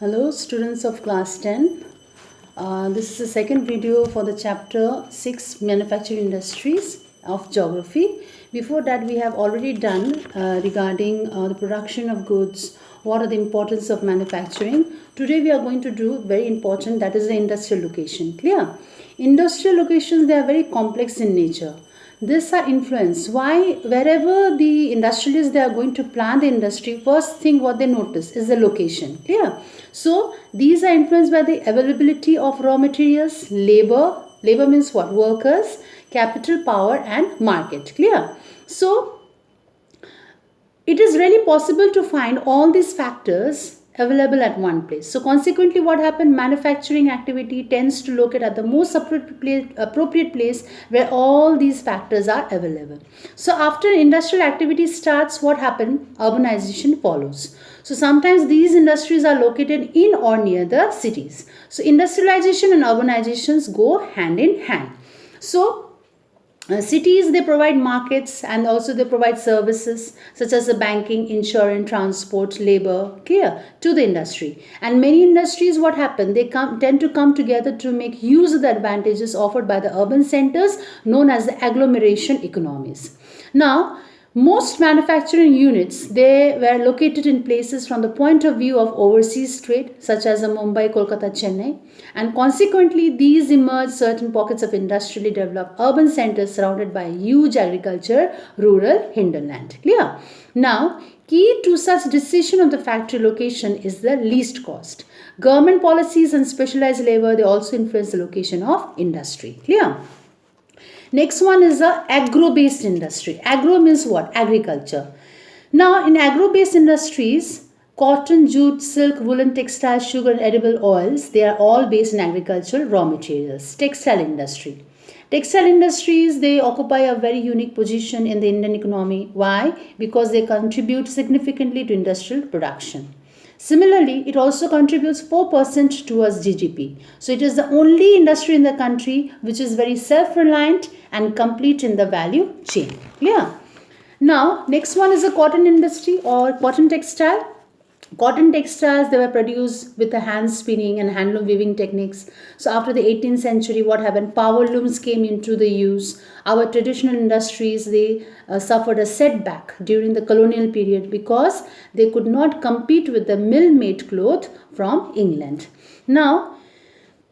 Hello students of class 10. This is the second video for the chapter 6 manufacturing industries of geography. Before that we have already done regarding the production of goods, what are the importance of manufacturing. Today we are going to do very important, that is the industrial location. Clear? Industrial locations, they are very complex in nature. This are influenced. Why? Wherever the industrialists, they are going to plan the industry, first thing what they notice is the location. Clear? So these are influenced by the availability of raw materials, labor. Labor means what? Workers, capital, power and market. Clear? So it is really possible to find all these factors available at one place. So consequently what happened, manufacturing activity tends to locate at the most appropriate place where all these factors are available. So after industrial activity starts, what happened? Urbanization follows. So sometimes these industries are located in or near the cities. So industrialization and urbanizations go hand in hand. So cities, they provide markets and also they provide services such as the banking, insurance, transport, labor, clear, to the industry. And many industries, what happen, they tend to come together to make use of the advantages offered by the urban centers known as the agglomeration economies. Now most manufacturing units, they were located in places from the point of view of overseas trade such as Mumbai, Kolkata, Chennai, and consequently these emerged certain pockets of industrially developed urban centers surrounded by huge agriculture, rural hinterland. Clear? Now key to such decision of the factory location is the least cost. Government policies and specialized labor, they also influence the location of industry. Clear? Next one is the agro-based industry. Agro means what? Agriculture. Now in agro-based industries, cotton, jute, silk, woolen, textile, sugar and edible oils, they are all based in agricultural raw materials. Textile industry. Textile industries, they occupy a very unique position in the Indian economy. Why? Because they contribute significantly to industrial production. Similarly, it also contributes 4% towards GDP. So it is the only industry in the country which is very self-reliant and complete in the value chain. Clear? Now, next one is the cotton industry or cotton textile. Cotton textiles, they were produced with the hand spinning and handloom weaving techniques. So after the 18th century, what happened? Power looms came into the use. Our traditional industries, they suffered a setback during the colonial period because they could not compete with the mill-made cloth from England. Now,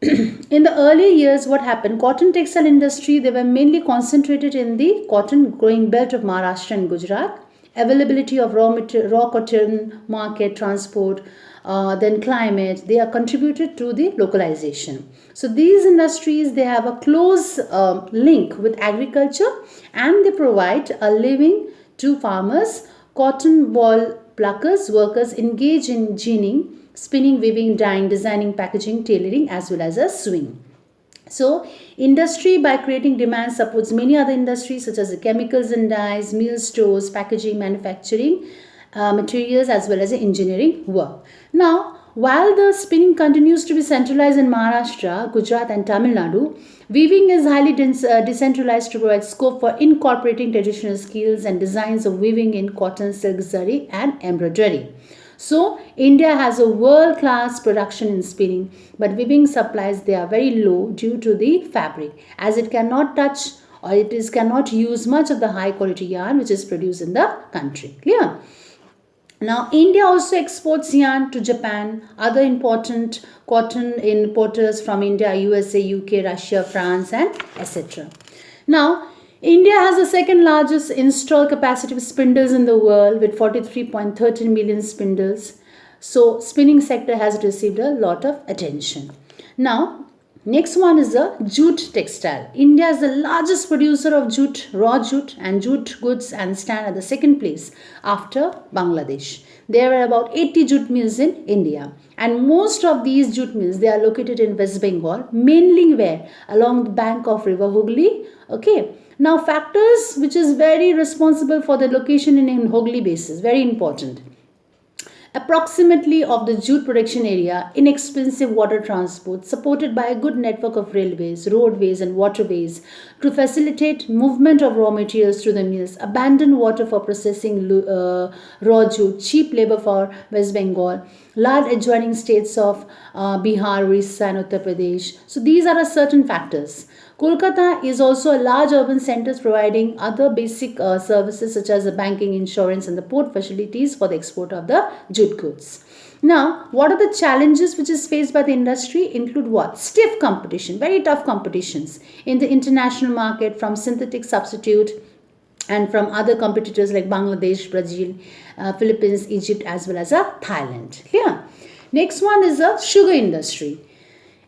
in the early years, what happened? Cotton textile industry, they were mainly concentrated in the cotton growing belt of Maharashtra and Gujarat. Availability of raw cotton, market, transport, then climate, they are contributed to the localization. So these industries, they have a close link with agriculture and they provide a living to farmers. Cotton ball pluckers, workers engage in ginning, spinning, weaving, dyeing, designing, packaging, tailoring as well as a sewing. So industry, by creating demand, supports many other industries such as the chemicals and dyes, meal stores, packaging, manufacturing, materials as well as the engineering work. Now while the spinning continues to be centralized in Maharashtra, Gujarat and Tamil Nadu, weaving is highly decentralized to provide scope for incorporating traditional skills and designs of weaving in cotton, silk, zari and embroidery. So India has a world-class production in spinning, but weaving supplies, they are very low due to the fabric, as it cannot touch or cannot use much of the high quality yarn which is produced in the country. Clear? Now India also exports yarn to Japan, other important cotton importers from India, USA, UK, Russia, France and etc. Now India has the second largest installed capacity of spindles in the world with 43.13 million spindles. So spinning sector has received a lot of attention. Now next one is the jute textile. India is the largest producer of jute, raw jute and jute goods and stand at the second place after Bangladesh. There are about 80 jute mills in India and most of these jute mills, they are located in West Bengal, mainly where? Along the bank of river Hooghly. Okay. Now factors which is very responsible for the location in Hooghly basin, very important. approximately of the jute production area, inexpensive water transport supported by a good network of railways, roadways and waterways to facilitate movement of raw materials through the mills, abundant water for processing raw jute, cheap labor for West Bengal, large adjoining states of Bihar, Orissa and Uttar Pradesh. So these are certain factors. Kolkata is also a large urban center providing other basic services such as the banking, insurance and the port facilities for the export of the jute goods. Now, what are the challenges which is faced by the industry? Include what? Stiff competition, very tough competitions in the international market from synthetic substitute and from other competitors like Bangladesh, Brazil, Philippines, Egypt as well as Thailand. Clear? Next one is the sugar industry.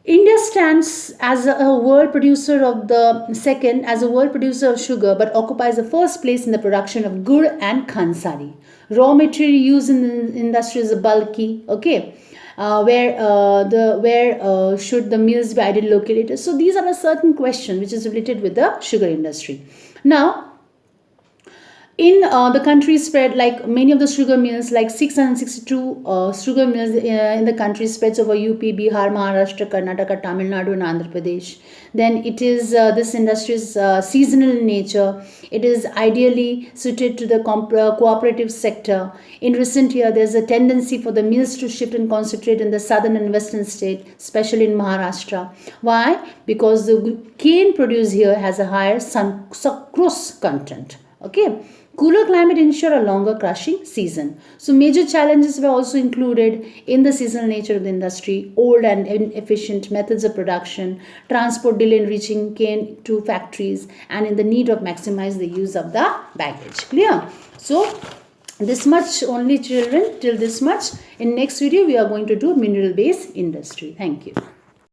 India stands as a world producer of sugar, but occupies the first place in the production of gur and khansari. Raw material used in the industry is bulky. Okay, where should the mills be ideally located? So these are a certain question which is related with the sugar industry. Now, in the country spread, like many of the sugar mills, like 662 sugar mills in the country spreads over UP, Bihar, Maharashtra, Karnataka, Tamil Nadu and Andhra Pradesh. Then it is, this industry is seasonal in nature. It is ideally suited to the cooperative sector. In recent years, there is a tendency for the mills to shift and concentrate in the southern and western state, especially in Maharashtra. Why? Because the cane produced here has a higher sucrose content. Okay. Cooler climate ensure a longer crushing season. So major challenges were also included in the seasonal nature of the industry, old and inefficient methods of production, transport delay in reaching cane to factories, and in the need of maximize the use of the baggage. Clear? So this much only, children, till this much. In next video we are going to do mineral based industry. Thank you.